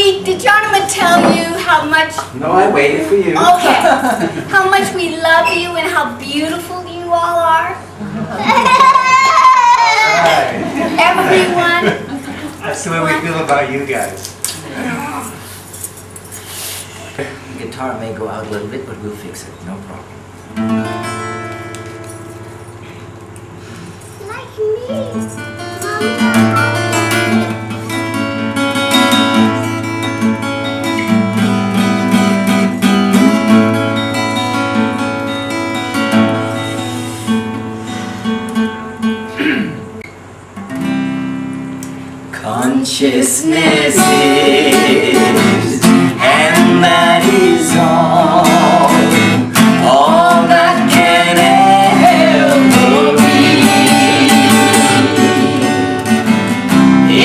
Did Jonathan tell you how much... No, I waited for you. Okay. How much we love you and how beautiful you all are? Right. Everyone. That's the way we feel about you guys. The guitar may go out a little bit, but we'll fix it, no problem. Like me. Consciousness is, and that is all that can ever be.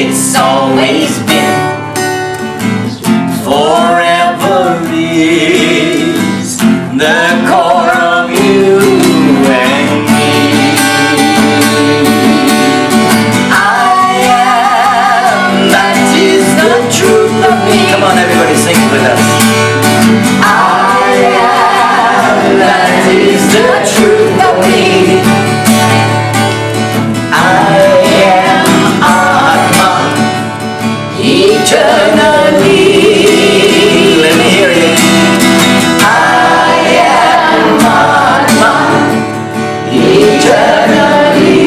It's always been, forever is, the core of you and me. Come on, everybody, sing it with us. I am, that is the truth of me. I am Atman, eternally. Let me hear you. I am Atman, eternally.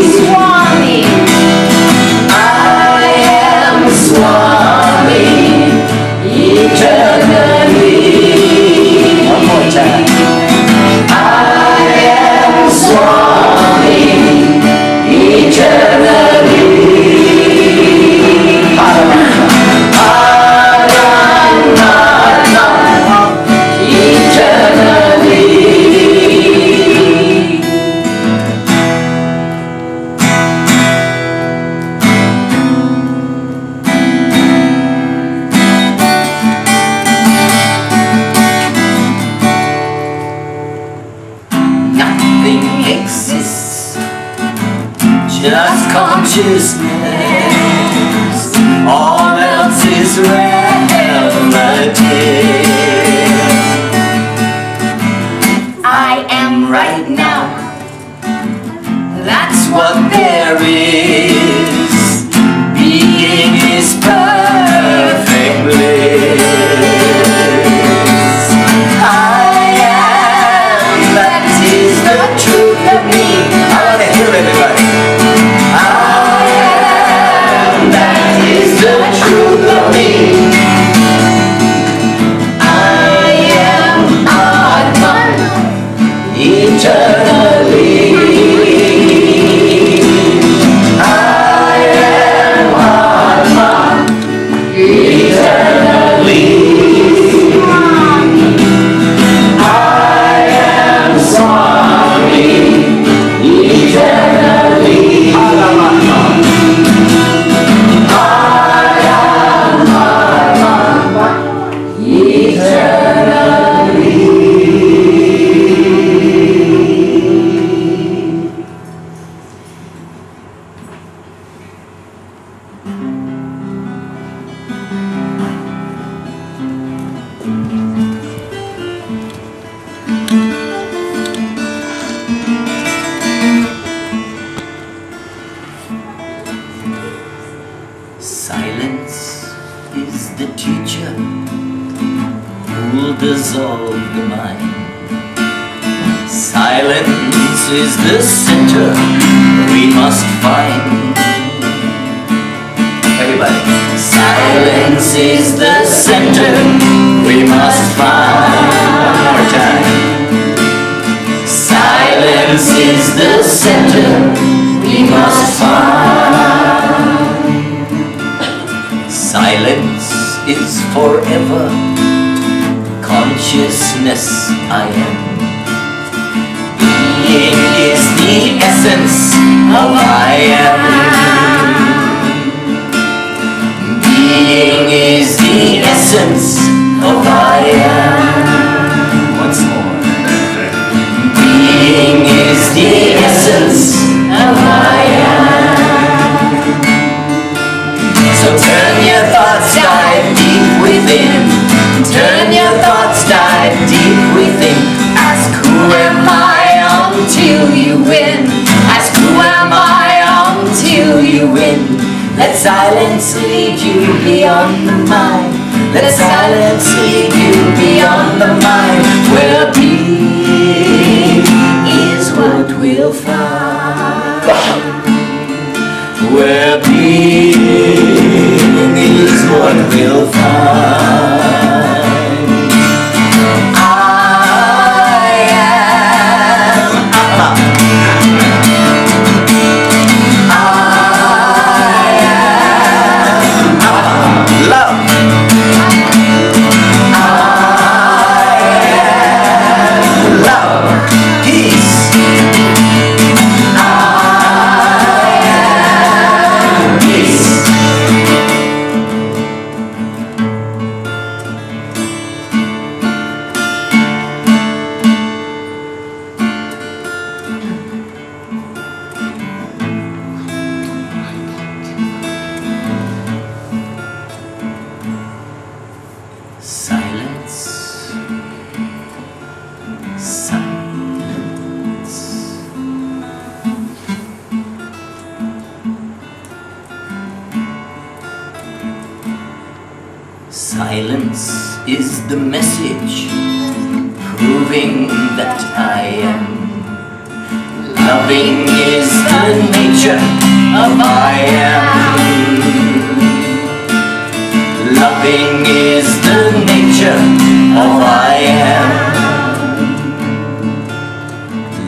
Swami. I am Swami. Eternally. One more time. I am Swami. Eternally. Eternally. Exists, just consciousness, all else is relative. I am right now, that's what there is. Being is perfect bliss. I am, that is the truth of me. I want to hear everybody. I am, that is the truth of me. I am Atman, eternally. I am Atman, eternally. I am Swami, eternally. I am Atman, eternally. Silence is the teacher who'll dissolve the mind. Silence is the center we must find. Everybody. Silence is the center we must find. One more time. Silence is the center we must find. Silence is forever. Consciousness I am. Being is the essence of I am. Being is the essence of I am. Once more. Being is the essence of I am. So turn your thoughts, dive silence lead you beyond the mind. Let silence lead you beyond the mind. Where being is what we'll find. Where being is what we'll find. Silence, silence. Silence is the message proving that I am. Loving is the nature of I am. Loving is the nature of I am.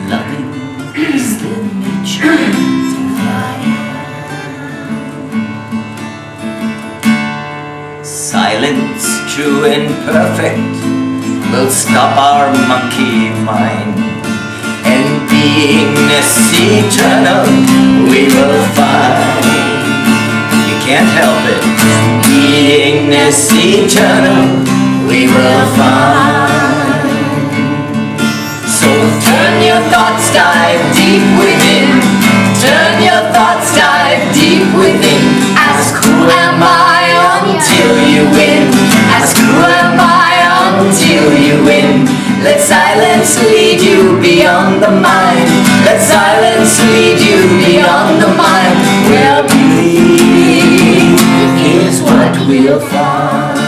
Loving is the nature of I am. Silence, true and perfect, will stop our monkey mind. And beingness eternal we will find. You can't help it. Beingness eternal we will find. So turn your thoughts, dive deep within. Turn your thoughts, dive deep within. Ask who am I until you win. Ask who am I until you win. Let silence lead you beyond the mind. Let silence lead you beyond the mind. Where being is what we'll find.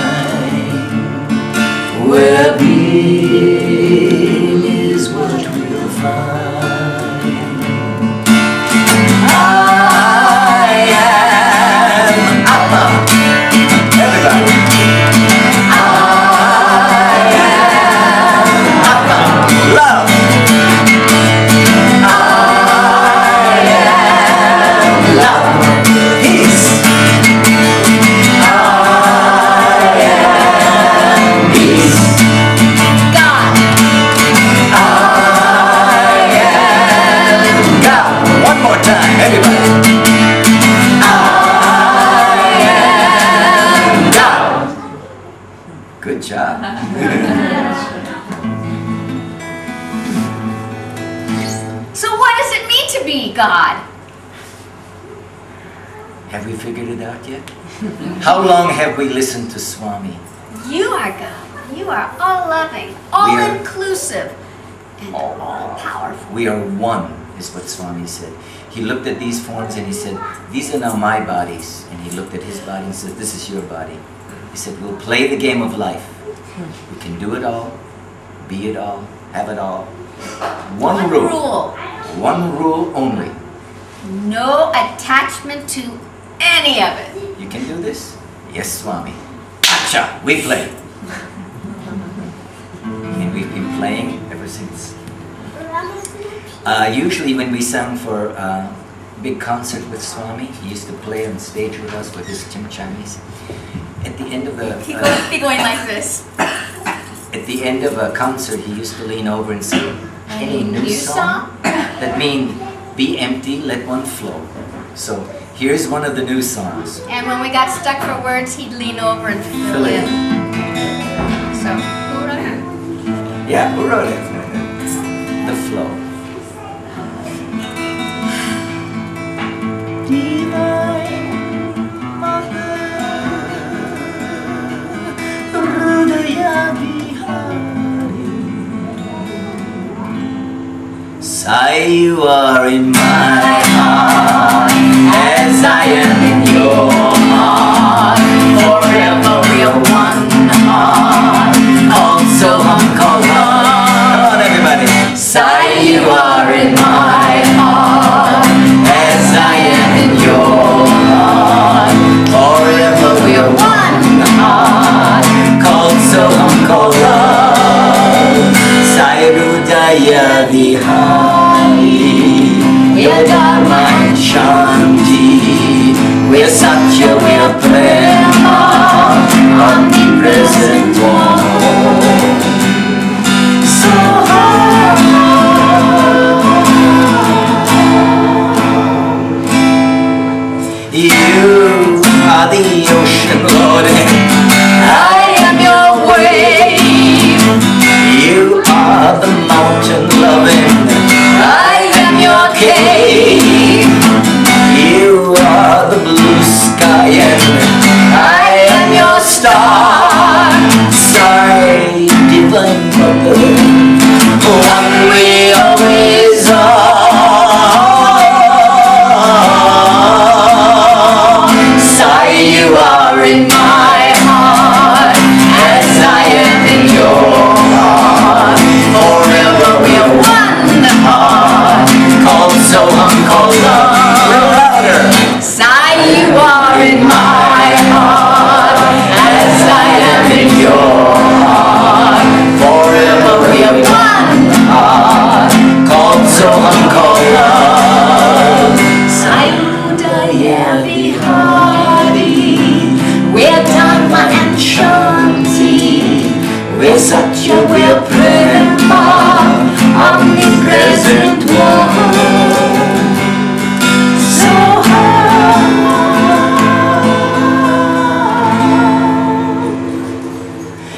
Where being is what we'll find. I am Alpha. Everybody. I am Alpha. Love. I am love. Peace. Good job. So what does it mean to be God? Have we figured it out yet? How long have we listened to Swami? You are God. You are all-loving, all-inclusive, and all-powerful. We are one, is what Swami said. He looked at these forms and he said, these are now my bodies. And he looked at his body and said, this is your body. He said, we'll play the game of life. We can do it all, be it all, have it all. One rule. One rule only. No attachment to any of it. You can do this? Yes, Swami. Acha, we play. And we've been playing ever since. Usually when we sang for a big concert with Swami, he used to play on stage with us with his chimchamis. At the end of the... Be going like this. At the end of a concert, he used to lean over and say, any new song? That means, be empty, let one flow. So, here's one of the new songs. And when we got stuck for words, he'd lean over and fill in. So, who wrote it? Yeah, who wrote it? The flow. Divine Mother, Hridaya Vihari, say you are in my heart as I am in yours. Daya Vihari, we're Dharma and Shanti, we're Satya, we're Prema, omnipresent one. So you are the ocean, Lord, I am your wave. You are the mountain loving, I am your cave. You are the blue sky and I am your star. Sai, divine mother, one we always are. Sai, you are in my heart as I am in your heart. Forever we're one heart, called Soham, called love. Sai, you are in my heart as I am in your heart. Forever we're one heart, called Soham, called love. Sai, Daya Vihari, we're Dharma and Shanti, we're Satya, we're Prema, omnipresent one. So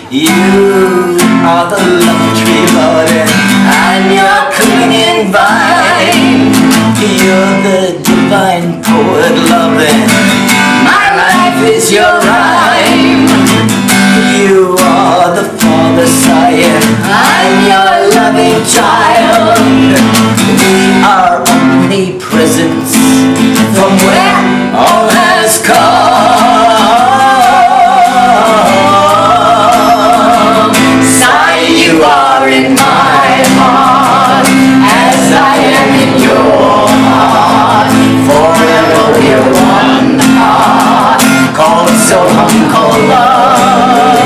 you are the love tree, Lord, and your clinging vine. You're the divine poet, loving. My life is your rhyme. You are the Father, Sire, I'm your loving child. We are omnipresent from where all has come. Sai, you are in my heart as I am in your heart. Forever we're one heart, called Soham, called love.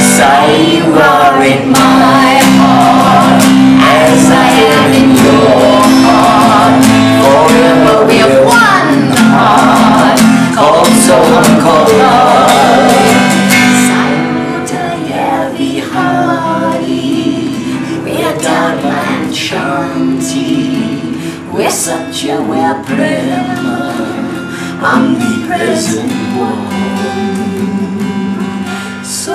Sai, you are in my heart as I am in your heart. Forever we're one heart, called Soham, called love. Sai, Daya Vihari, we're Dharma and Shanti, we're Satya, we're Prema, omnipresent one. So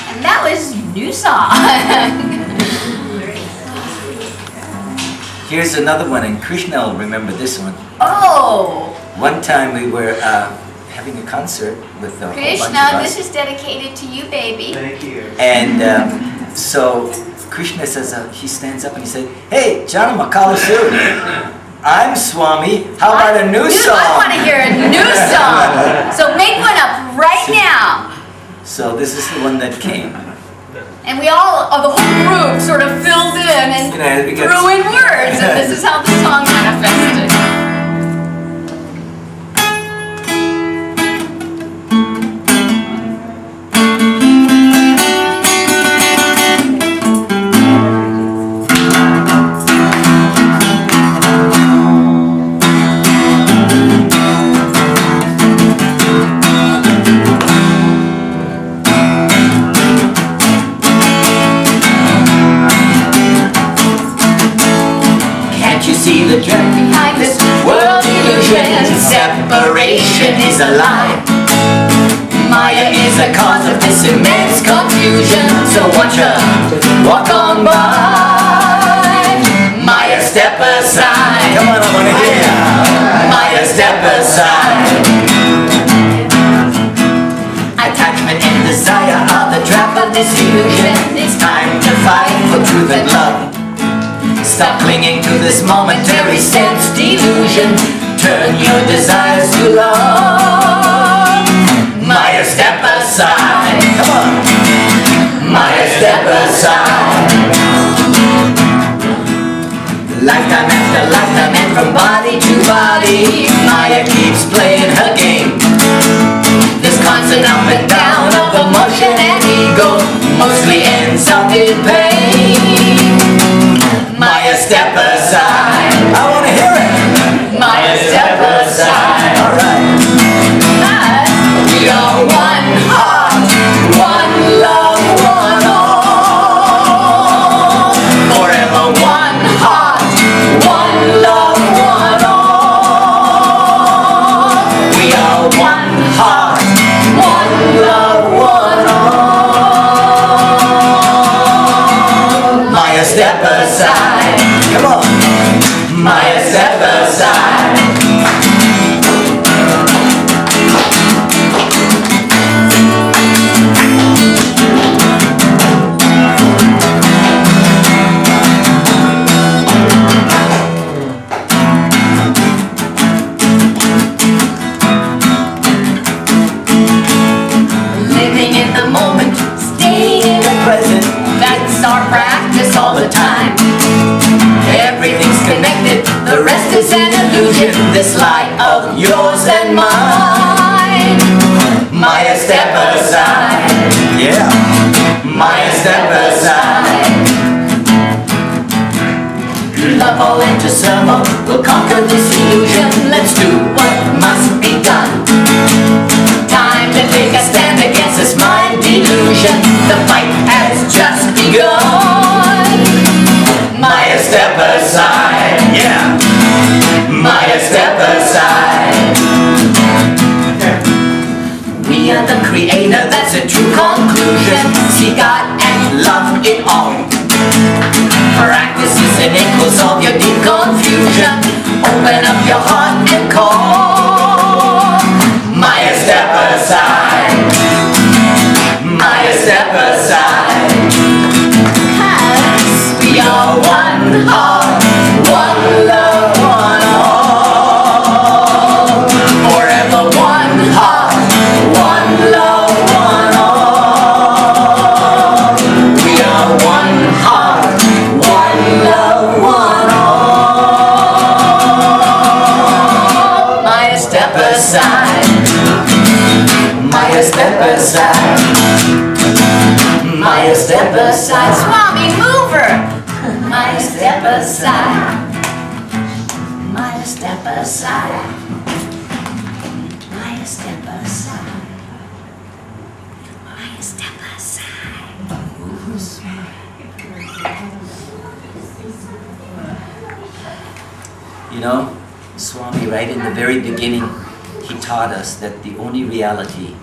And that was new song. here's another one, and Krishna will remember this one. Oh, One time we were having a concert with a whole bunch of Krishna, us. this is dedicated to you, baby. Thank you. And so Krishna says, he stands up and he says, "Hey, Janama Kalasu, I'm Swami. How about a new I song?" want to hear a new song. So make one up right now. So this is the one that came. And we all, the whole group sort of filled in and You know, we got- threw in words. And this is how the song manifested. See the drift behind this world illusion. Separation is a lie. Maya is the cause of this immense confusion. So watch her walk on by. Maya, step aside. Come on, I wanna hear ya. Maya, step aside. Attachment and desire are the trap of this illusion. It's time to fight for truth and love. Stop clinging to this momentary sense delusion. Turn your desires to love. Maya, step aside. Come on. Maya, step aside. Lifetime after lifetime and from body to body, Maya keeps playing her game. this light of yours and mine. Maya, step aside. Yeah. Maya, step aside. Love all into summer, we'll conquer this illusion. Let's do what must be done. Time to take a stand against this mind delusion. The fight has just begun. Maya, step aside. Yeah. Maya, step aside. We are the creator, that's a true conclusion. See God and love it all. Practice this and it will solve your deep confusion. Open up your heart and call. Maya, step aside. Maya, step aside. 'Cause we are one heart, one love, one all. Forever one heart, one love, one all. We are one heart, one love, one all. Maya, step aside. Maya, step aside. Maya, step aside. Swami, move her! Maya, step aside. Maya, step aside. Maya, step aside. Maya, step aside. You know, Swami, right in the very beginning, he taught us that the only reality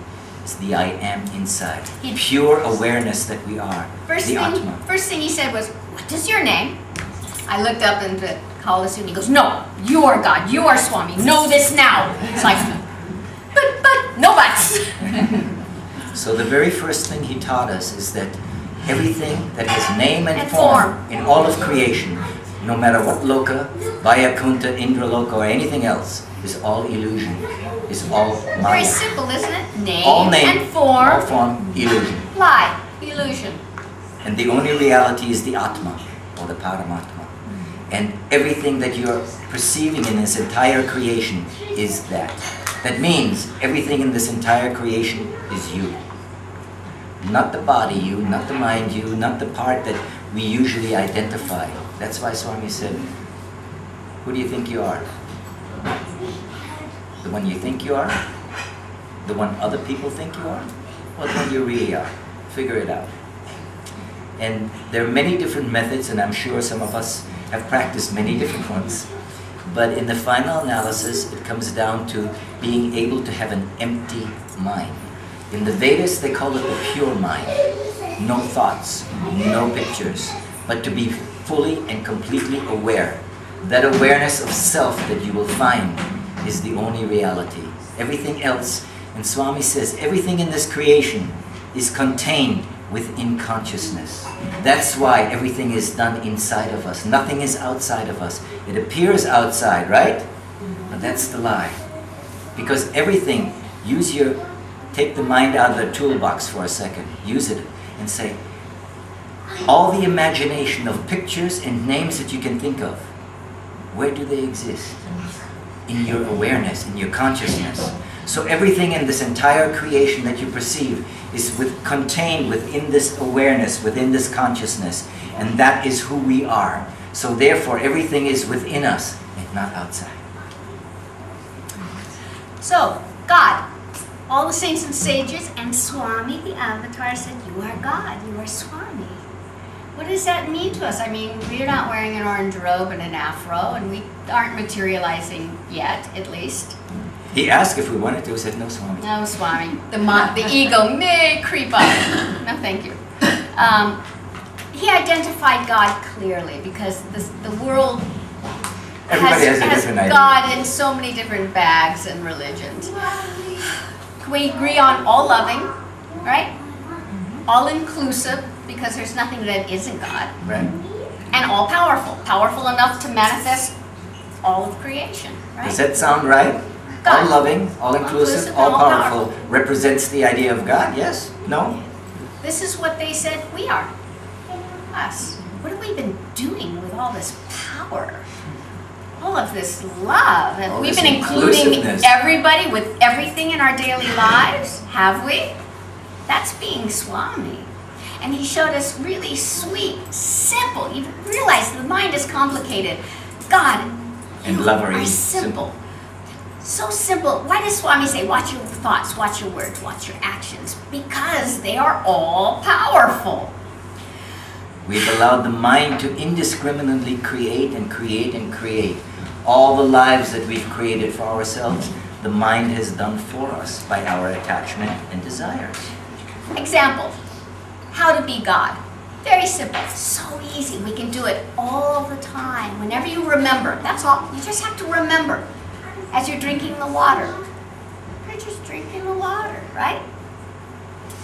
is the I am inside. Pure awareness that we are. The Atma. First thing he said was, what is your name? I looked up into Kalasu and he goes, no, you are God, you are Swami, know this now. It's like, but, no buts. So the very first thing he taught us is that everything that has name and form in all of creation, no matter what loka, Vayakunta, Indraloka, or anything else, is all illusion, is all Maya. Very simple, isn't it? All name and form. all form, illusion. Lie, illusion. And the only reality is the Atma, or the Paramatma. And everything that you're perceiving in this entire creation is that. That means everything in this entire creation is you. Not the body you, not the mind you, not the part that we usually identify. That's why Swami said, who do you think you are? The one you think you are? The one other people think you are? Or the one you really are? Figure it out. And there are many different methods, and I'm sure some of us have practiced many different ones. But in the final analysis, it comes down to being able to have an empty mind. In the Vedas, they call it the pure mind. No thoughts, no pictures, but to be fully and completely aware. That awareness of self that you will find is the only reality. Everything else, and Swami says, everything in this creation is contained within consciousness. That's why everything is done inside of us. Nothing is outside of us. It appears outside, right? But that's the lie. Because everything, take the mind out of the toolbox for a second. Use it and say, all the imagination of pictures and names that you can think of, where do they exist? In your awareness, in your consciousness. So everything in this entire creation that you perceive is contained within this awareness, within this consciousness. And that is who we are. So therefore, everything is within us and not outside. So, God, all the saints and sages, and Swami, the avatar, said, you are God, you are Swami. What does that mean to us? I mean, we're not wearing an orange robe and an afro, and we aren't materializing yet, at least. He asked if we wanted to. We said, no, Swami. No, Swami. The ego may creep up. No, thank you. He identified God clearly because the world has God in so many different bags and religions. We agree on all loving, right? All inclusive, because there's nothing that isn't God. Right. And all powerful. Powerful enough to manifest all of creation, right? Does that sound right? God. All loving, all inclusive, all powerful represents the idea of God, yes? No? This is what they said we are. Us. What have we been doing with all this power? full of this love. And All we've this been including inclusiveness. everybody with everything in our daily lives, have we? That's being Swami. And he showed us really sweet, simple. You realize the mind is complicated. God And you love are are easy, simple. So simple. Why does Swami say, watch your thoughts, watch your words, watch your actions? Because they are all powerful. We've allowed the mind to indiscriminately create and create and create. All the lives that we've created for ourselves, the mind has done for us by our attachment and desires. Example, how to be God. Very simple, so easy. We can do it all the time. Whenever you remember, that's all. You just have to remember. As you're drinking the water, you're just drinking the water, right?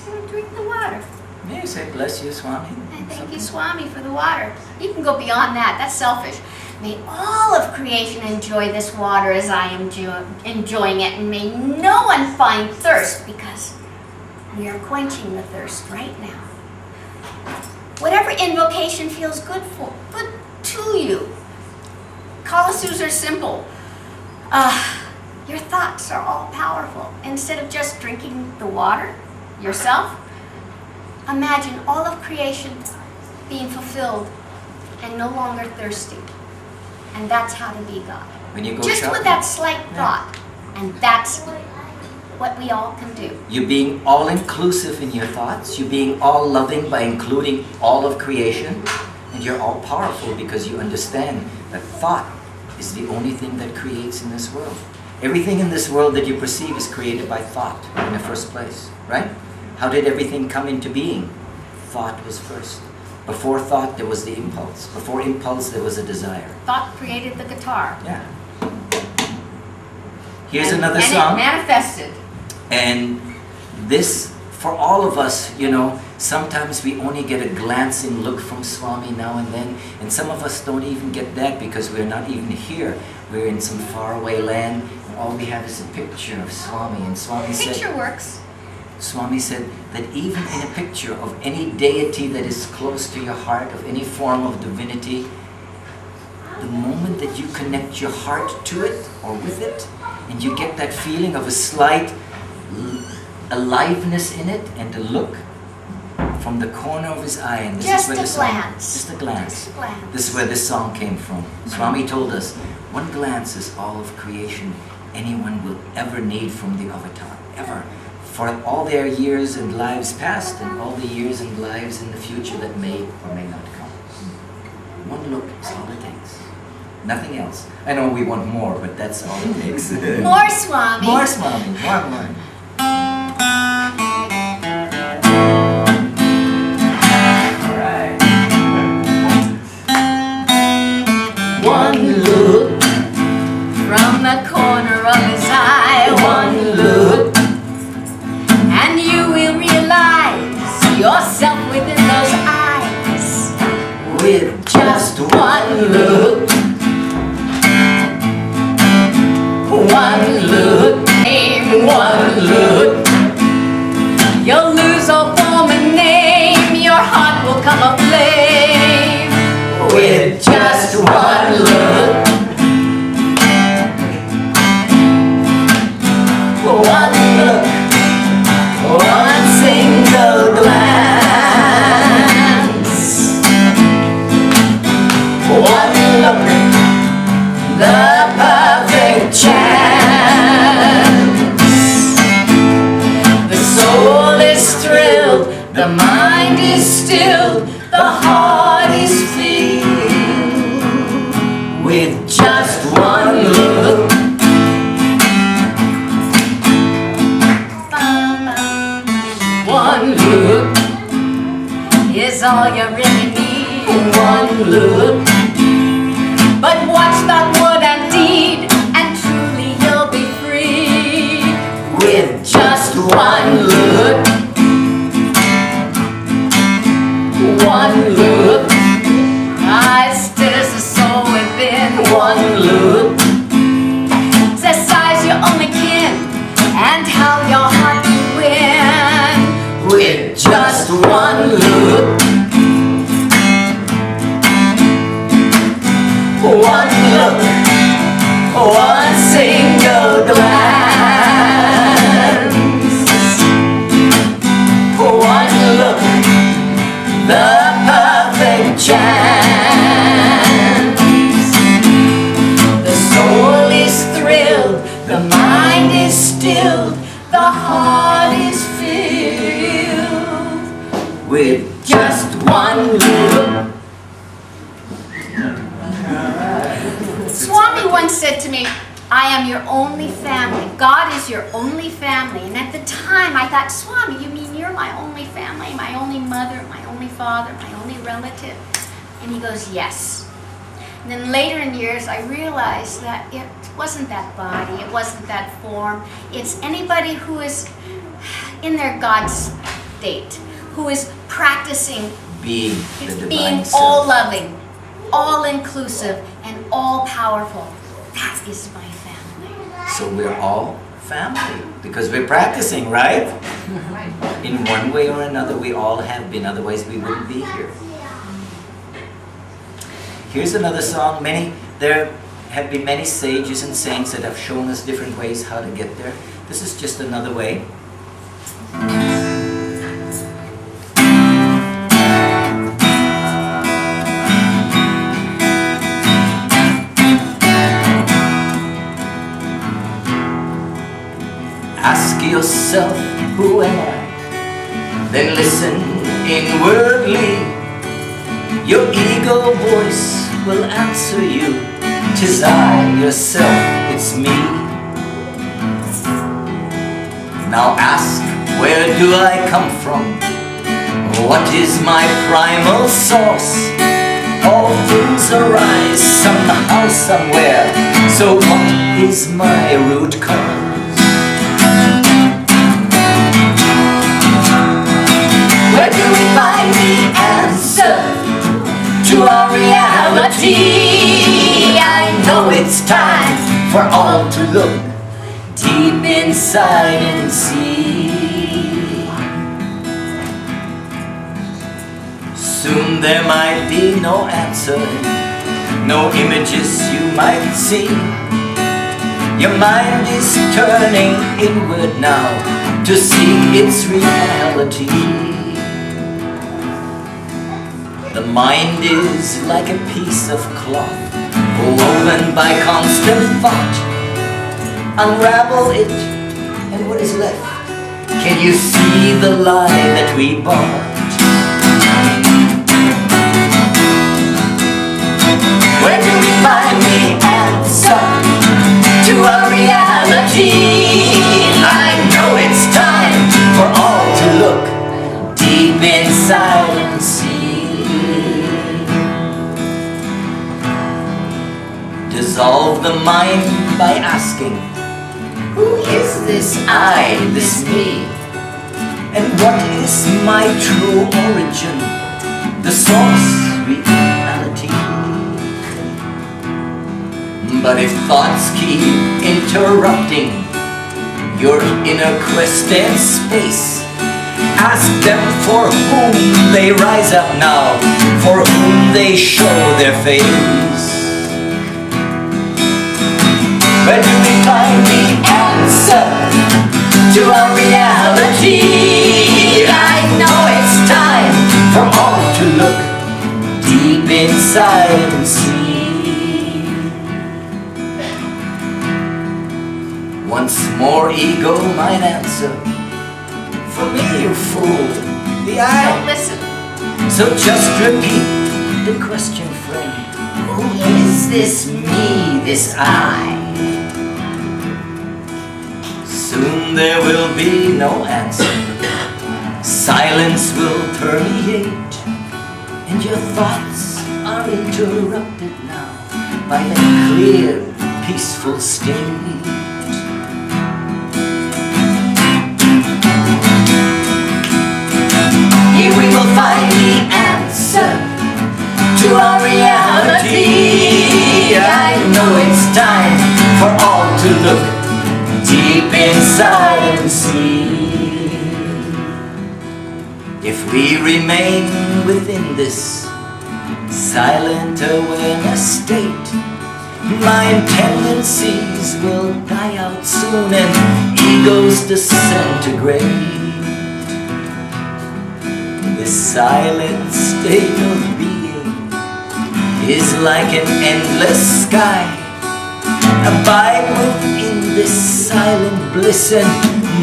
You drink the water. May you say, bless you, Swami? And thank you, Swami, for the water. You can go beyond that. That's selfish. May all of creation enjoy this water as I am enjoying it, and may no one find thirst, because we are quenching the thirst right now. Whatever invocation feels good to you. Kalasus are simple. Your thoughts are all powerful. Instead of just drinking the water yourself, imagine all of creation being fulfilled and no longer thirsty. And that's how to be God. When you go Just shopping, with that slight thought. And that's what we all can do. you're being all-inclusive in your thoughts. You're being all-loving by including all of creation. And you're all-powerful because you understand that thought is the only thing that creates in this world. Everything in this world that you perceive is created by thought in the first place, right? How did everything come into being? Thought was first. Before thought, there was the impulse. Before impulse, there was a desire. Thought created the guitar. Yeah. Here's And- another and song. it manifested. And this, for all of us, you know, sometimes we only get a glancing look from Swami now and then, and some of us don't even get that because we're not even here. We're in some faraway land, and all we have is a picture of Swami. And Swami said, Picture works. Swami said that even in a picture of any deity that is close to your heart, of any form of divinity, the moment that you connect your heart to it or with it, and you get that feeling of a slight aliveness in it, and the look from the corner of his eye, and this Just is where a the song, glance. just a glance. Just a glance. This is where this song came from. Swami told us, one glance is all of creation anyone will ever need from the avatar, ever. For all their years and lives past, and all the years and lives in the future that may or may not come. One look is all it takes. Nothing else. I know we want more, but that's all it takes. More Swami. More Swami, more. Alright. One look From the corner of his eye, one look, and you will realize yourself within those eyes. with just one look. One look, aim one look. You'll lose all form and name, your heart will come aflame. With just one look. One look, one single glance. One look, the perfect chance. The soul is thrilled, the mind is still, the heart is filled with just one look. One look, is all you really need. one look. But watch that word and deed, and truly you'll be free. With just one look. One look, Eyes stirs the soul within. one look. The size your only kin, and how your heart can win. With just one look. One look, mind is stilled, the heart is filled with just one look. Swami once said to me, I am your only family. God is your only family. And at the time I thought, Swami, you mean you're my only family, my only mother, my only father, my only relative? And he goes, yes. And then later in years I realized that it wasn't that body, it wasn't that form. It's anybody who is in their God state, who is practicing Being the divine being self. all loving, all inclusive, and all powerful. That is my family. So we're all family because we're practicing, right? In one way or another, we all have been, otherwise we wouldn't be here. Here's another song. There have been many sages and saints that have shown us different ways how to get there. This is just another way. Ask yourself, who am I? Then listen inwardly. Your ego voice will answer you. 'Tis I, yourself, it's me. Now ask, where do I come from? What is my primal source? All things arise somehow, somewhere. So what is my root cause? Where do we find the answer to our reality? I know it's time for all to look deep inside and see. Soon there might be no answer, no images you might see. Your mind is turning inward now to see its reality. The mind is like a piece of cloth woven by constant thought. Unravel it, and what is left? Can you see the lie that we bought? Where do we find the answer to our reality? I know it's time for all to look deep inside and see. Dissolve the mind by asking, who is this I, this me? And what is my true origin, the source, reality? But if thoughts keep interrupting your inner quest and space, ask them for whom they rise up now, for whom they show their face. Where do we find the answer to our reality? I know it's time for all to look deep inside and see. Once more ego might answer, for me you fool, the Don't I. listen. So just repeat the question, friend. Who is this me, this I? Soon there will be no answer. Silence will permeate, and your thoughts are interrupted now by a clear, peaceful state. Here we will find the answer to our reality. I know it's time for all to look deep inside and see. If we remain within this silent awareness state, mind tendencies will die out soon and egos disintegrate. This silent state of being is like an endless sky, Abide within this silent bliss and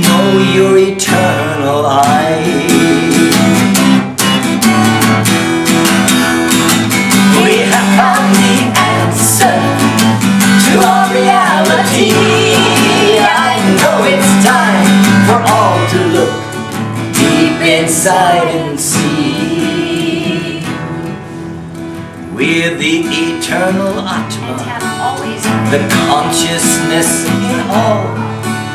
know your eternal I. We have found the answer to our reality. I know it's time for all to look deep inside and see. We're the eternal And Atma, have always the consciousness in all.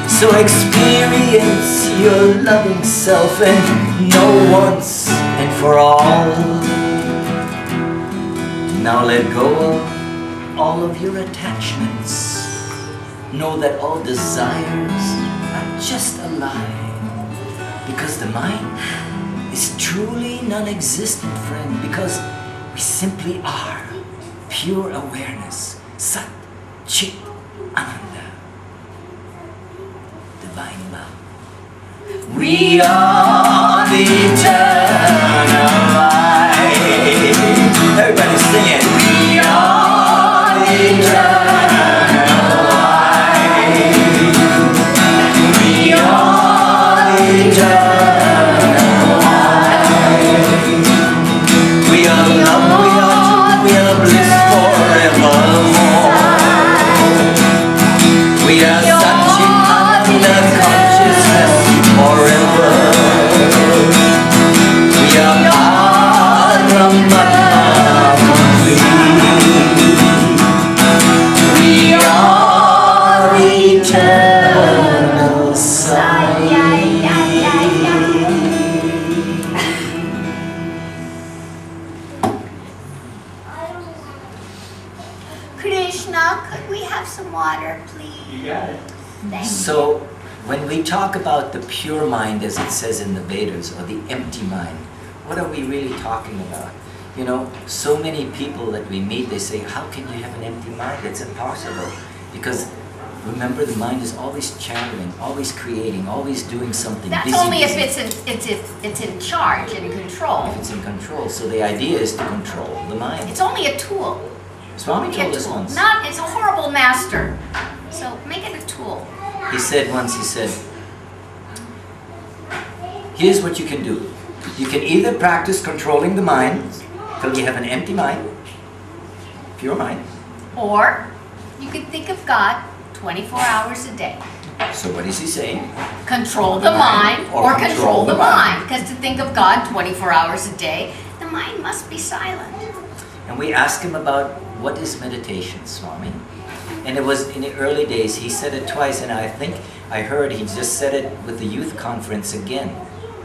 So experience your loving self and know once and for all. Now let go of all of your attachments. Know that all desires are just a lie. Because the mind is truly non-existent, friend. Because we simply are pure awareness. Sat, Chit, Ananda. Divine love. We are the eternal light. Everybody sing it. We are the eternal light. We are the eternal light. We are love, we are truth, we are bliss forevermore. We are Satchitananda consciousness forever. We are Paramatma complete. We are eternal sight. Krishna, could we have some water, please? You got it. Thank So, when we talk about the pure mind, as it says in the Vedas, or the empty mind, what are we really talking about? You know, so many people that we meet, they say, how can you have an empty mind? It's impossible. Because remember, the mind is always channeling, always creating, always doing something. That's busy, only busy. if it's in charge and control. If it's in control. So the idea is to control the mind. It's only a tool. Swami Only a told us tool. once. Not, it's a horrible master. So make it a tool. He said once, he said, here's what you can do. You can either practice controlling the mind till you have an empty mind, pure mind. Or you could think of God 24 hours a day. So what is he saying? Control the mind or control the mind. mind. Because to think of God 24 hours a day, the mind must be silent. And we asked him about what is meditation, Swami? And it was in the early days, he said it twice, and I think I heard he just said it with the youth conference again,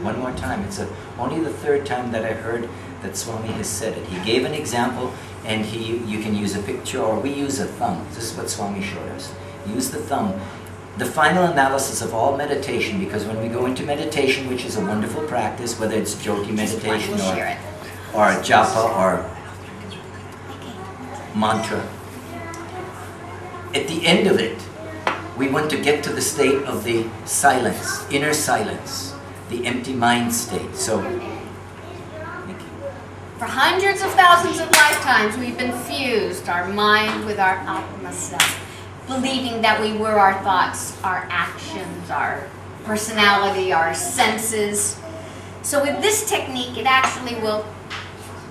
one more time. It's only the third time that I heard that Swami has said it. He gave an example, and you can use a picture, or we use a thumb. This is what Swami showed us. Use the thumb. The final analysis of all meditation, because when we go into meditation, which is a wonderful practice, whether it's Jyoti meditation We'll share it. or japa or mantra, at the end of it, we want to get to the state of the silence, inner silence, the empty mind state. So, thank you. For hundreds of thousands of lifetimes, we've infused our mind with our Atma self, believing that we were our thoughts, our actions, our personality, our senses. So with this technique, it actually will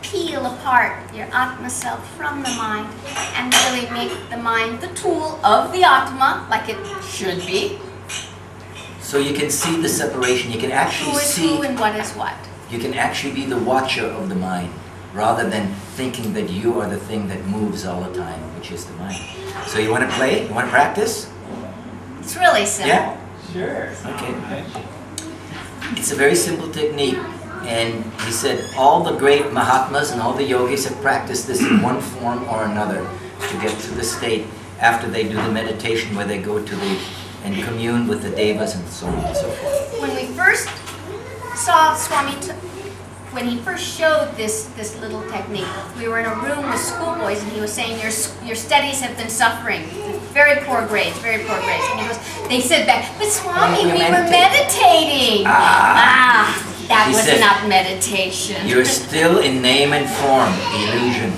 peel apart your Atma self from the mind and really make the mind the tool of the Atma, like it should be. So you can see the separation. You can actually Who is see. who and what is what. You can actually be the watcher of the mind, rather than thinking that you are the thing that moves all the time, which is the mind. So you want to play? You want to practice? It's really simple. Yeah? Sure. Okay. It's a very simple technique. And he said all the great Mahatmas and all the yogis have practiced this in one form or another to get to the state after they do the meditation where they go to and commune with the devas and so on and so forth. When we first saw Swami, when he first showed this little technique, we were in a room with schoolboys and he was saying, your studies have been suffering. Very poor grades, very poor grades. And he goes, they said back, but Swami, we were meditating. That He was said, not meditation. You're still in name and form, illusion.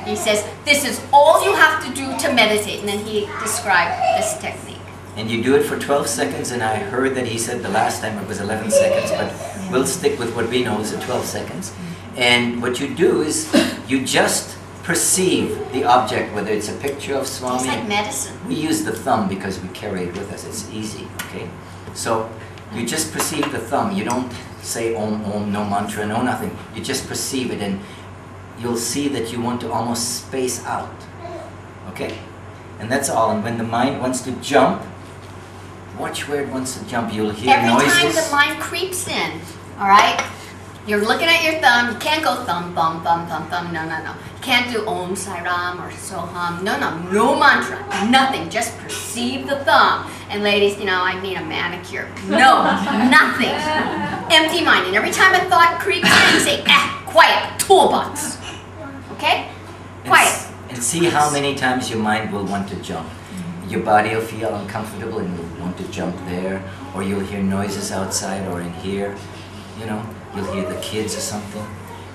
He says, this is all you have to do to meditate. And then he described this technique. And you do it for 12 seconds, and I heard that he said the last time it was 11 seconds, but we'll stick with what we know is 12 seconds. And what you do is you just perceive the object, whether it's a picture of Swami. It's like medicine. We use the thumb because we carry it with us. It's easy, okay? So you just perceive the thumb. You don't say om, om, no mantra, no nothing. You just perceive it, and you'll see that you want to almost space out, okay? And that's all. And when the mind wants to jump, watch where it wants to jump. You'll hear noises. Every time the mind creeps in, all right? You're looking at your thumb. You can't go thumb, bum, bum, thumb, thumb. No, no, no. You can't do Om Sai Ram or Soham. No, no. No mantra. Nothing. Just perceive the thumb. And ladies, you know, I need a manicure. No, nothing. Empty mind. And every time a thought creeps in, you say, quiet. Toolbox. Okay? Quiet. And see how many times your mind will want to jump. Your body will feel uncomfortable and you'll want to jump there. Or you'll hear noises outside or in here. You know, you'll hear the kids or something.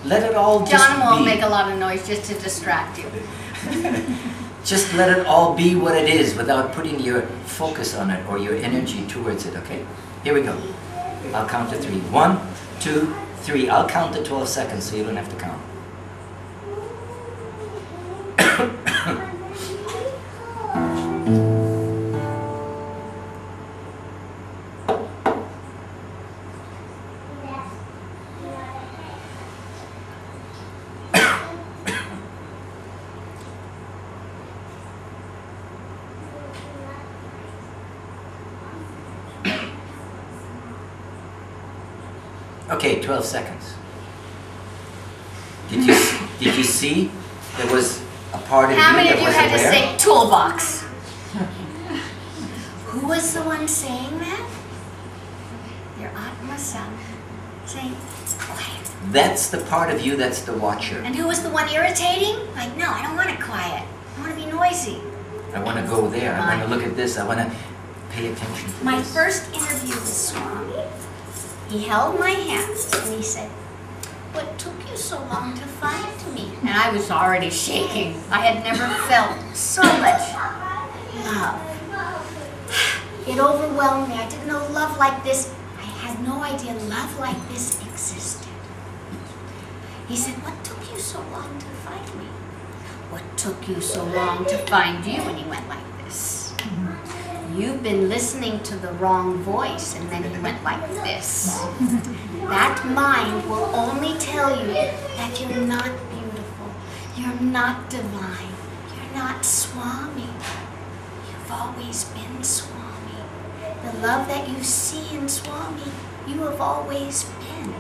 Let it all just John won't be. make a lot of noise just to distract you. Just let it all be what it is without putting your focus on it or your energy towards it, okay? Here we go. I'll count to 3. 1, 2, 3. I'll count to 12 seconds so you don't have to count. Okay, 12 seconds. Did you see there was a part of How you many that of you was had to aware? say toolbox? Who was the one saying that? Your Atma-san saying, quiet. That's the part of you that's the watcher. And who was the one irritating? Like, no, I don't want it quiet. I want to be noisy. I want to go there. I want to look at this. I want to pay attention to My this. first interview with Swami, he held my hand and he said, what took you so long to find me? And I was already shaking. I had never felt so much love. It overwhelmed me. I didn't know love like this. I had no idea love like this existed. He said, what took you so long to find me? What took you so long to find you? And he went like this. You've been listening to the wrong voice. And then he went like this. That mind will only tell you that you're not beautiful. You're not divine. You're not Swami. You've always been Swami. The love that you see in Swami, you have always been.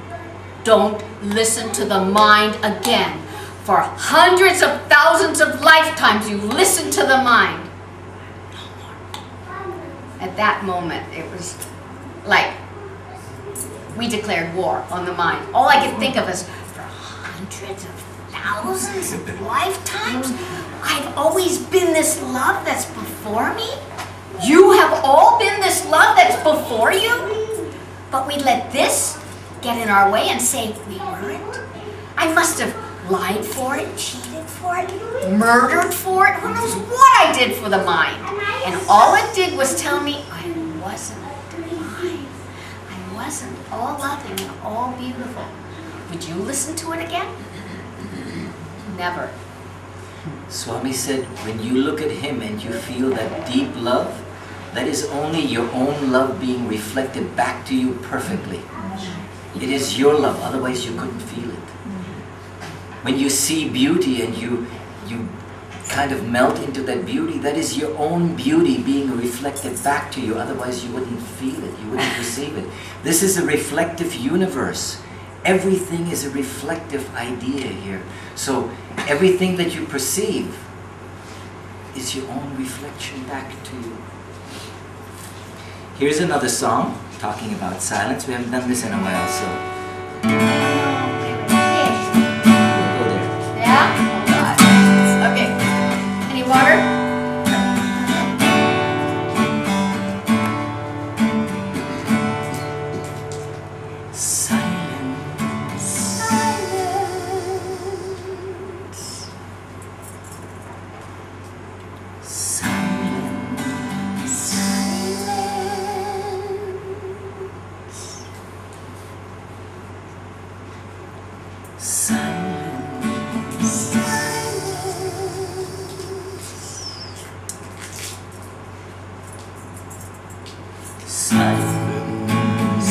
Don't listen to the mind again. For hundreds of thousands of lifetimes, you've listened to the mind. At that moment, it was like we declared war on the mind. All I could think of is, for hundreds of thousands of lifetimes, I've always been this love that's before me. You have all been this love that's before you. But we let this get in our way and say we weren't. I must have lied for it, cheated for it, murdered for it. Who knows what I did for the mind? And all it did was tell me I wasn't divine. I wasn't all loving and all beautiful. Would you listen to it again? Never. Swami said, when you look at him and you feel that deep love, that is only your own love being reflected back to you perfectly. It is your love, otherwise you couldn't feel it. When you see beauty and you kind of melt into that beauty, that is your own beauty being reflected back to you, otherwise you wouldn't feel it, you wouldn't perceive it. This is a reflective universe. Everything is a reflective idea here. So everything that you perceive is your own reflection back to you. Here's another song talking about silence. We haven't done this in a while, so we'll go there. Yeah? Oh God. Okay. Any water? Silence. Silence. Silence.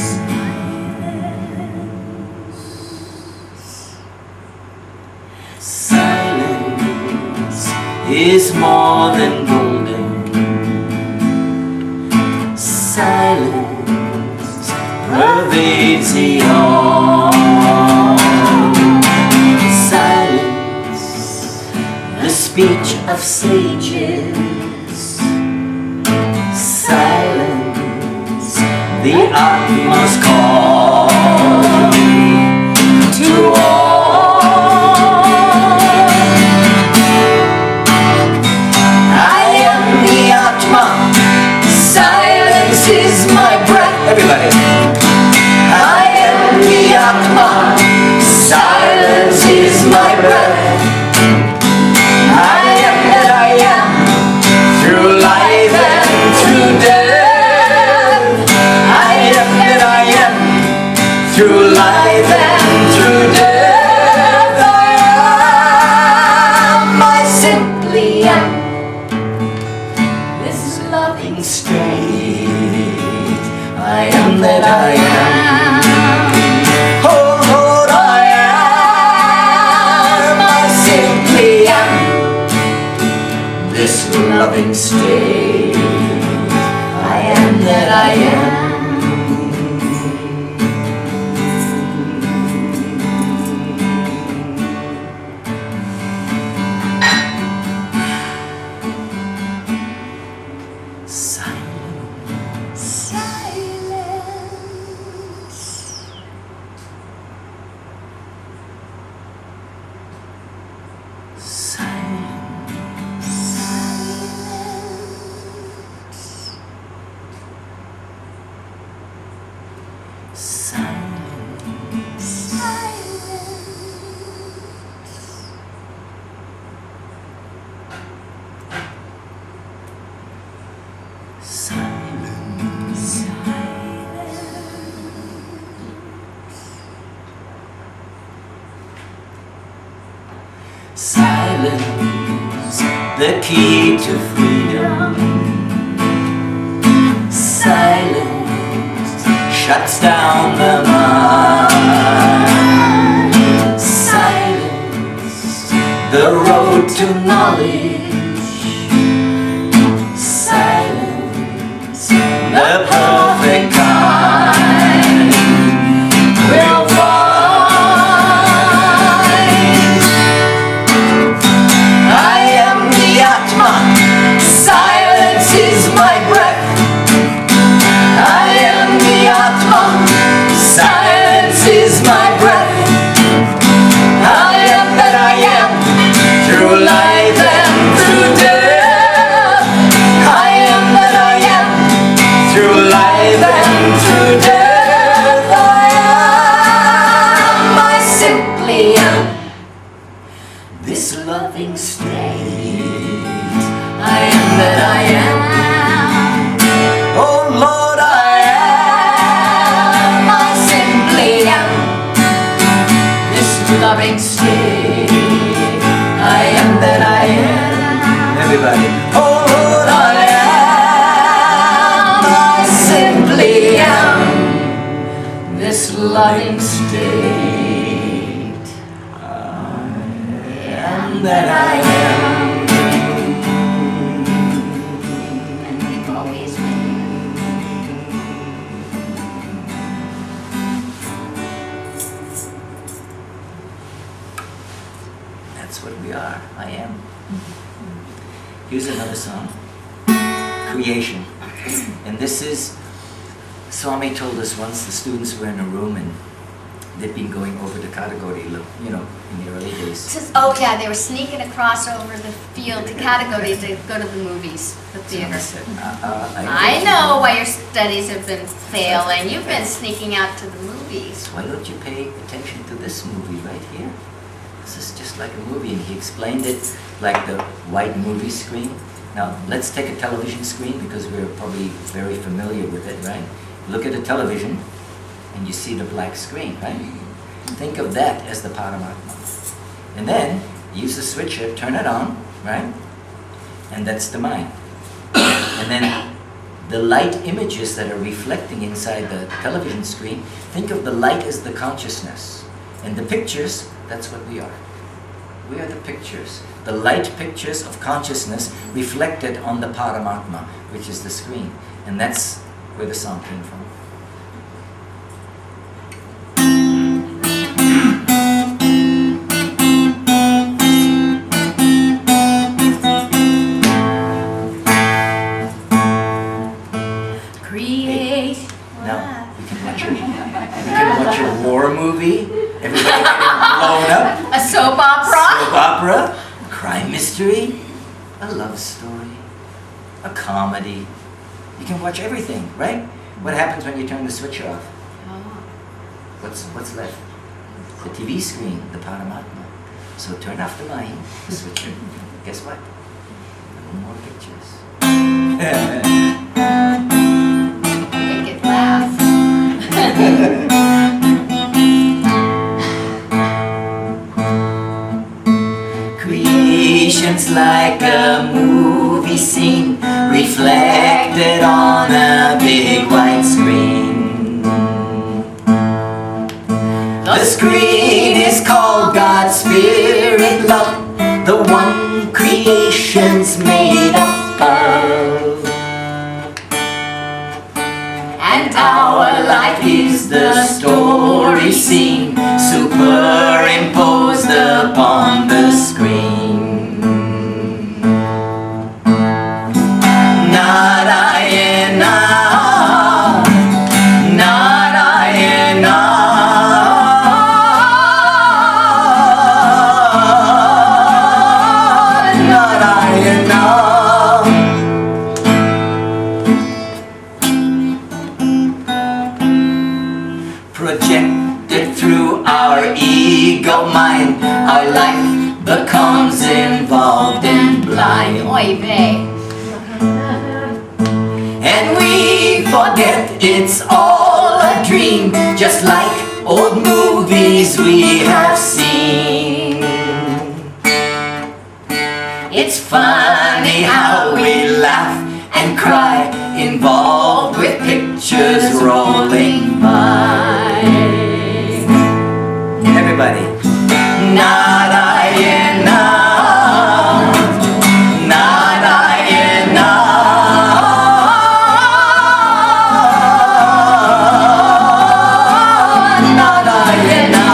Silence is more than golden. Silence pervades the all. Silence, the speech of sages. Silence, the utmost call to all. I am the Atma. Silence is my breath. Everybody. I am the Atma. Silence is my breath. I am that I am, through life and through death. I am that I am, through life and through death. I simply am. This loving state. I am that I am. Oh Lord, I am. I simply am. This loving state. I am that I am. Silence. Silence. Silence. Silence. Silence. Silence, the key to freedom. Silence shuts down the mind. Silence, the road to knowledge. Silence, the perfect kind will find. I am the Atma. Silence is my breath. I am the Atma. Silence is my breath. I am that I am, through life and through death. I am that I am, through life and through death. I simply am. This loving state. I am that I am. Oh Lord, I am. I simply am. This loving state. I am that I am. Everybody. Oh Lord, I am. I simply am. This loving state. I am that I am. And we've always been. That's what we are. I am. Here's another song. Creation. And this is, Swami told us once the students were in a room and they'd been going over the category, you know, in the early days. Oh yeah, they were sneaking across over the field to category to go to the movies, the theater. Said, I know why your studies have been failing. You've been sneaking out to the movies. Why don't you pay attention to this movie right here? This is just like a movie, and he explained it like the white movie screen. Now, let's take a television screen because we're probably very familiar with it, right? Look at a television and you see the black screen, right? Think of that as the Paramatma. And then use the switcher, turn it on, right? And that's the mind. And then the light images that are reflecting inside the television screen, think of the light as the consciousness. And the pictures, that's what we are. We are the pictures. The light pictures of consciousness reflected on the Paramatma, which is the screen. And that's where the song came from. Now, we can watch a war movie, everybody getting blown up. A soap opera? Soap opera, a crime mystery, a love story, a comedy. You can watch everything, right? What happens when you turn the switcher off? What's left? The TV screen, the Paramatma. So turn off the mind, the switcher. Guess what? No more pictures. Make it laugh. Creation's like a movie scene reflected on a big white screen. The screen is called God's Spirit Love, the one creation's made up of. And our life is the story scene superimposed upon the screen. Narayana, Narayana, Narayana. Projected through our ego mind, our life becomes involved and blind. Oy vey. And we forget it's all a dream, just like old movies we have seen. It's funny how we laugh and cry, involved with pictures rolling by. Everybody. Narayana, Narayana, Narayana.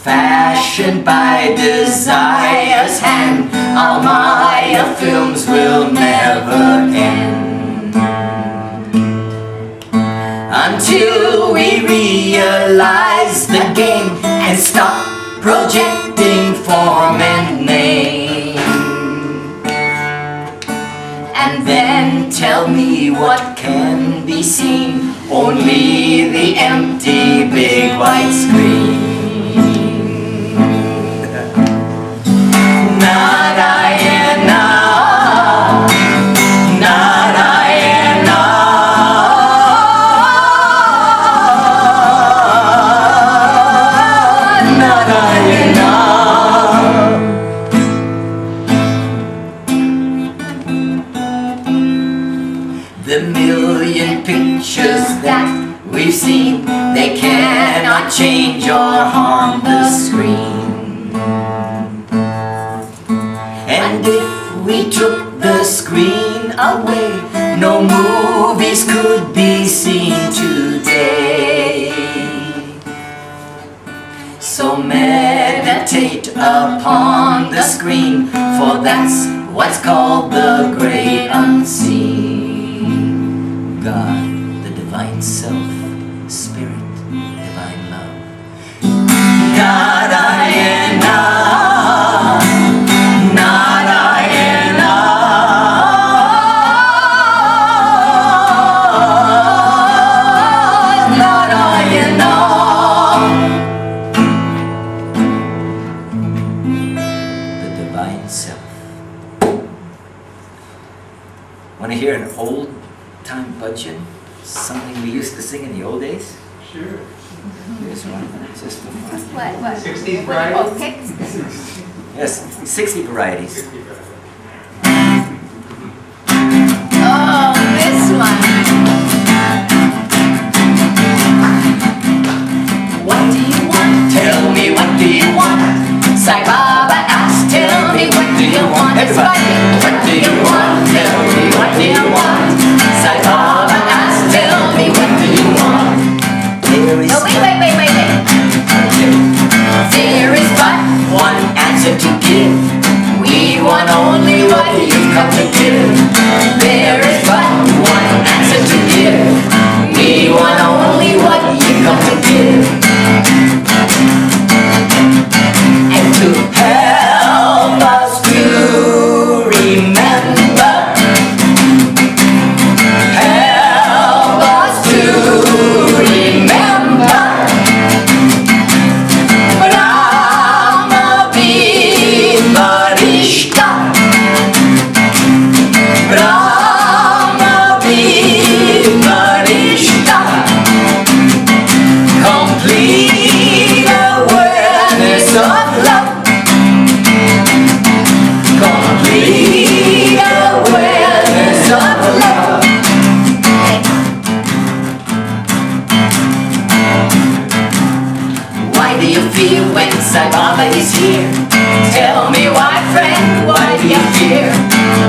Fashioned by desire's hand, our Maya films will never end. Until we realize the game and stop projecting form and name. And then tell me what can be seen, only the empty big white screen. Narayana, Narayana, Narayana. The million pictures that we've seen, they cannot change or harm the screen. And if we took the screen away, no movies could be seen today. So meditate upon the screen, for that's what's called the great unseen. God, the divine self, spirit, divine love. Narayana, Narayana, Narayana. The divine self. Want to hear an old-time bhajan? Something we used to sing in the old days? Sure. Here's one, just for fun. What? 60s What do you both variety? pick? Yes, 60 varieties. 60 variety. Oh, this one. What do you want? Tell me what do you want? Sai Baba asked, tell me what do you want? Everybody, what do you want? Tell me what do you want? Sai Baba asked, tell me what do you want? There is Oh, wait. There is but one answer to give. We want only what you've come to give. There is but one answer to give. We want only what you've come to give. And to help us to remember, help us to remember. Brahma Vivarishta, Brahma Vivarishta, complete awareness of love, complete awareness of love. Why do you fear when Sai Baba is here? Tell me why, friend, why do you fear?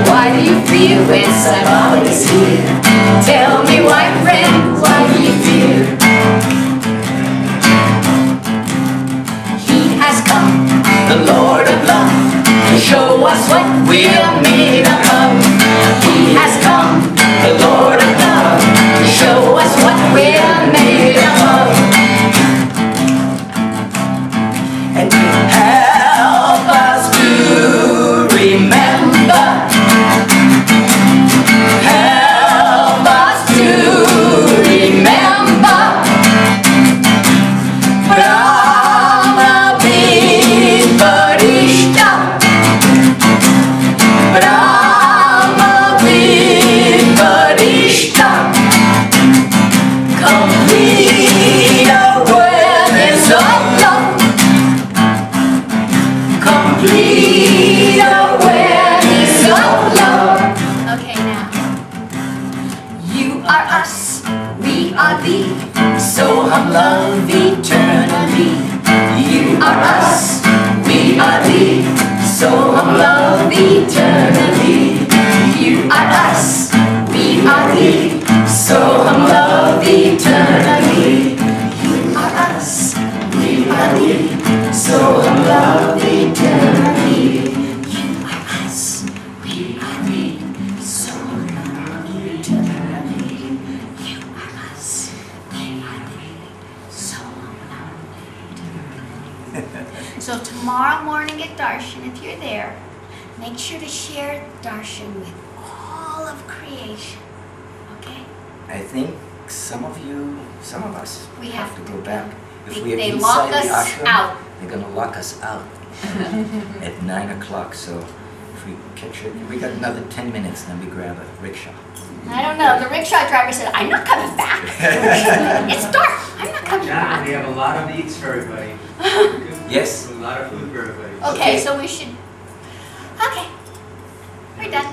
Why do you fear when Sai Baba is here? Tell me why, friend, why do you fear? He has come, the Lord of love, to show us what we are made up of. He has come, the Lord of love, to show us what we are made up of. And to help us to remember, help us to remember, Brahma Vivarishta, Brahma Vivarishta, complete awareness of love, complete awareness of love. Okay, now. You are us, we are thee, so hum love eternally. You are us, we are thee, so hum love eternally. You are us, we are thee, so hum love eternally. You are us, we are thee, so hum love eternally. You are us, we are thee, so hum love eternally. You are us, we are thee, so hum love eternally. So tomorrow morning at Darshan, if you're there, make sure to share Darshan with all of creation. Okay? I think some of us We have have to go back. If They- we're they inside lock the us ashram, out. they're going to lock us out at 9 o'clock. So if we catch it, we got another 10 minutes, then we grab a rickshaw. I don't know. The rickshaw driver said, I'm not coming back. It's dark. I'm not coming John, back. we have a lot of eats for everybody. Yes? A lot of food for everybody. Okay, so we should. Okay. We're done.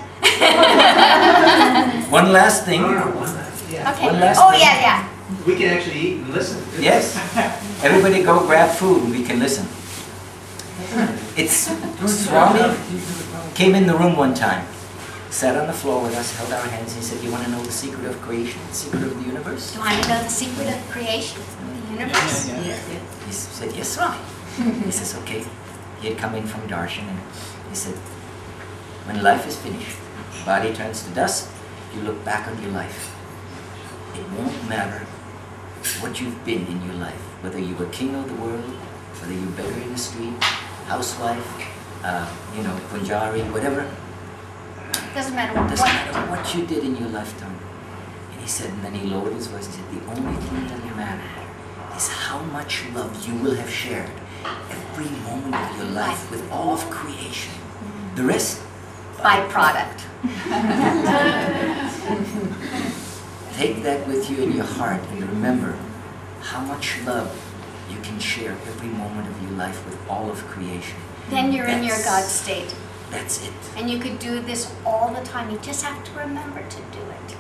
One last thing. No, one last, yeah. Okay. One last Oh, thing. yeah. We can actually eat and listen. Yes. Everybody go grab food and we can listen. It's Swami came in the room one time, sat on the floor with us, held our hands, and he said, you want to know the secret of creation, the secret of the universe? Do you want to know the secret of creation, the universe? He said, yes, Swami. He says, okay. He had come in from Darshan and he said, when life is finished, body turns to dust, you look back on your life. It won't matter what you've been in your life, whether you were king of the world, whether you were beggar in the street, housewife, Punjari, whatever. Doesn't matter Doesn't what. matter what you did in your lifetime. And he said, and then he lowered his voice and said, the only thing that will matter is how much love you will have shared every moment of your life with all of creation. The rest byproduct. Take that with you in your heart and remember how much love you can share every moment of your life with all of creation. Then you're in your God state. That's it. And you could do this all the time. You just have to remember to do it.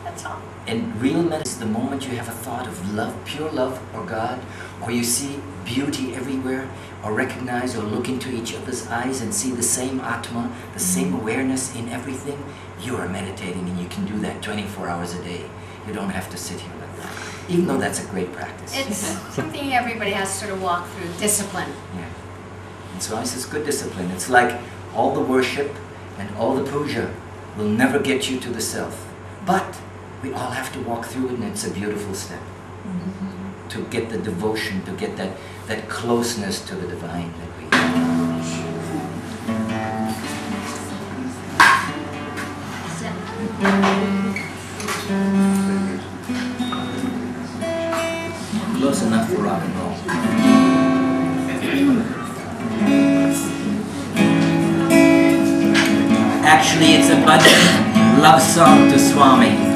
That's all. And real medicine is the moment you have a thought of love, pure love, or God, or you see beauty everywhere, or recognize or look into each other's eyes and see the same Atma, the same awareness in everything. You are meditating, and you can do that 24 hours a day. You don't have to sit here like that, even though that's a great practice. It's something everybody has to sort of walk through. Discipline. Yeah. And so it's good discipline. It's like all the worship and all the puja will never get you to the self. But we all have to walk through it, and it's a beautiful step. To get the devotion, to get that closeness to the divine that we have. Close enough for rock and roll. Actually, it's a bhajan love song to Swami.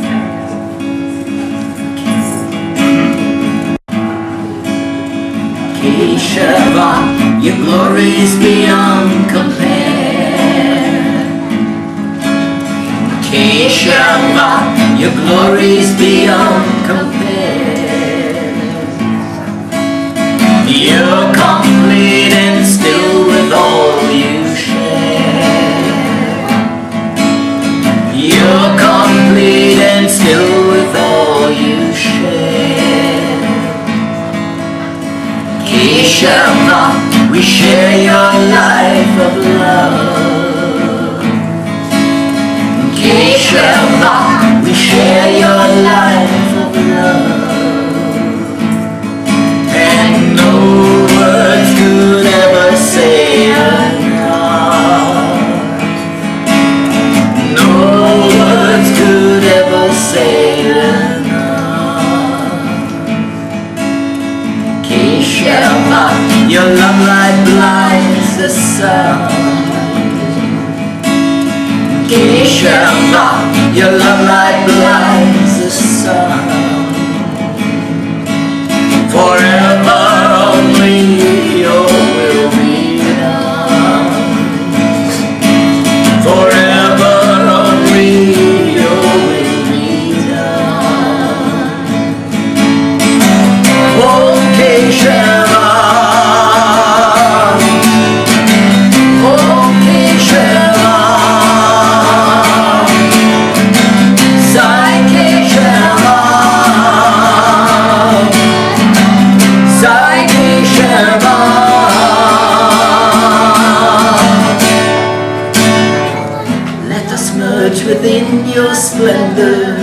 Keshava, your glory is beyond compare. Keshava, your glory is beyond compare. You're complete and still with all you share. You're complete and still with all you share. Keshava, we share your life of love. Keshava, we share your life of love. And no words could ever say enough. No words could ever say enough. Keshava, your love light blinds the sun. Keshava, your love light blinds the sun. Forever only your will be done. Forever only your will be done. Oh Keshava, oh Keshava, Sai Keshava, Sai Keshava. Let us merge within your splendor.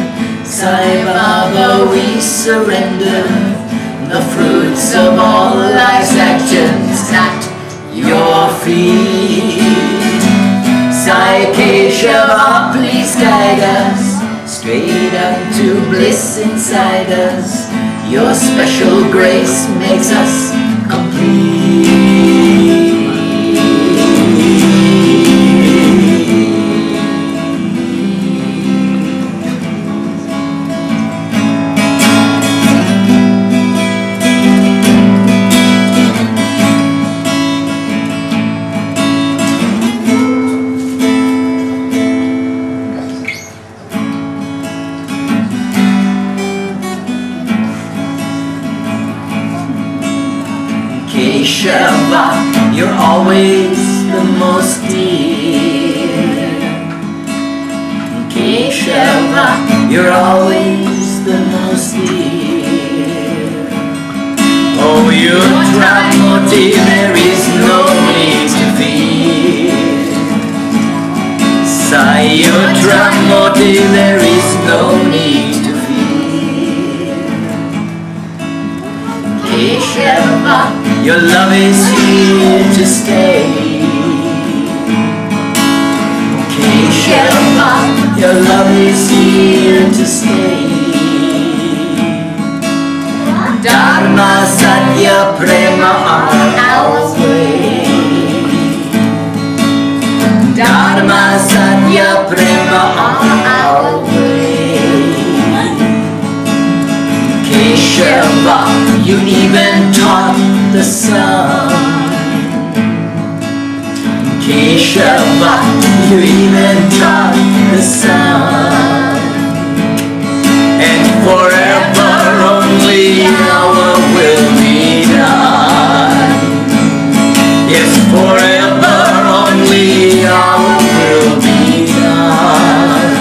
Sai Baba, we surrender the fruits of all life's actions at your feet. Sai Keshava, please guide us straight unto bliss inside us. Your special grace makes us complete. Keshava, you're always the most dear. Keshava, you're always the most dear. Oh, your Trimurti, there is no need to fear. Sai, your Trimurti, there is no need to fear. Keshava, your love is here to stay. Keshava, your love is here to stay. Dharma, Satya, Prema are our way. Dharma, Prema Satya Prema our way. Keshava, you even taught the sun. Keshava, you even taught the sun. And forever only our will be done. Yes, forever only our will be done.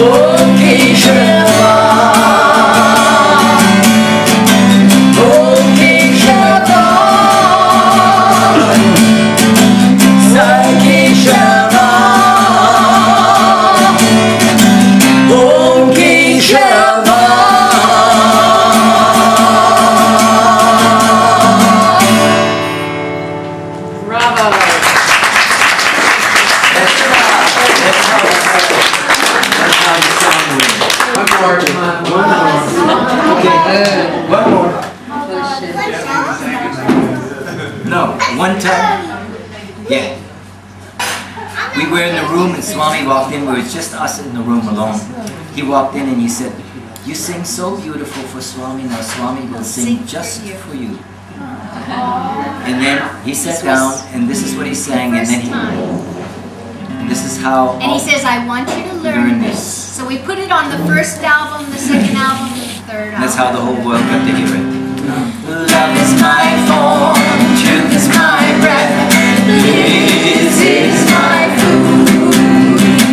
Oh Keshava, oh Keshava, Sai Keshava, oh Keshava. Bravo. One more, come on, one more. Okay, one more. No, one time. Yeah. We were in the room and Swami walked in. It was just us in the room alone. He walked in and he said, "You sing so beautiful for Swami. Now Swami will sing just for you." And then he sat down and this is what he sang, and then this is how. And he says, I want you to learn this. So we put it on the first album, the second album, the third album. That's how the whole world got to hear it. Love is my form, truth is my breath, this is my food.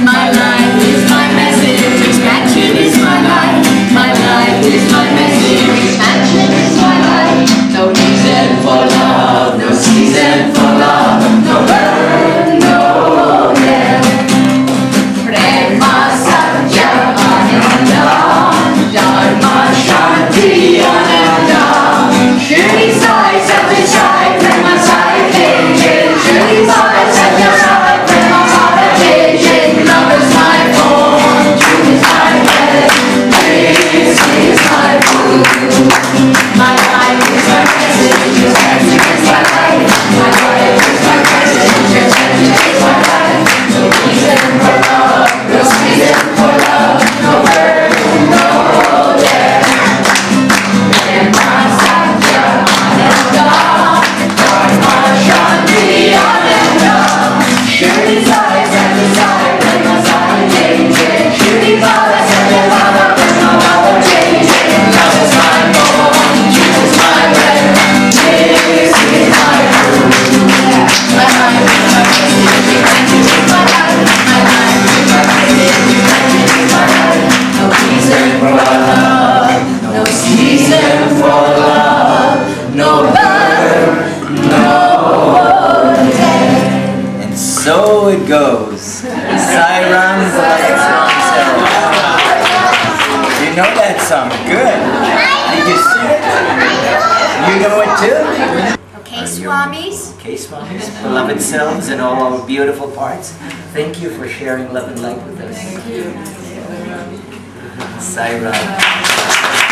My life is my message, expansion is my life. My life is my message, expansion is my life. No reason for love, no season for love, no burn, no death. Prema Satya Ananda, Dharma Shanti Ananda. Shri Sai Satya Sai Prema Sai Jai Jai. Shri Sai Satya Sai Prema Sai Jai Jai. Love is my form, truth is my breath, this is my food. My life is my message, expansion is my life. My life is my message, expansion is my life. No reason for love, no season for love, no burden, no death. Prema Satya Ananda, Dharma Shanti Ananda. Shri Sai Satya Sai Prema Sai Jai Jai. Shri Sai Satya Sai Prema Sai Jai Jai. Love is my form, truth is my breath, this is my food. My life is my message, expansion is my life. My life is my message, expansion is my life. No reason for love, no season for love, no birth, no death. And so it goes. Sai Ram Lightstorm Concert. You know that song, good. Did you sing it? You know it too? Okay, Swamis. Okay, Swamis, beloved selves and all our beautiful parts. Thank you for sharing love and light with us. Sai Ram.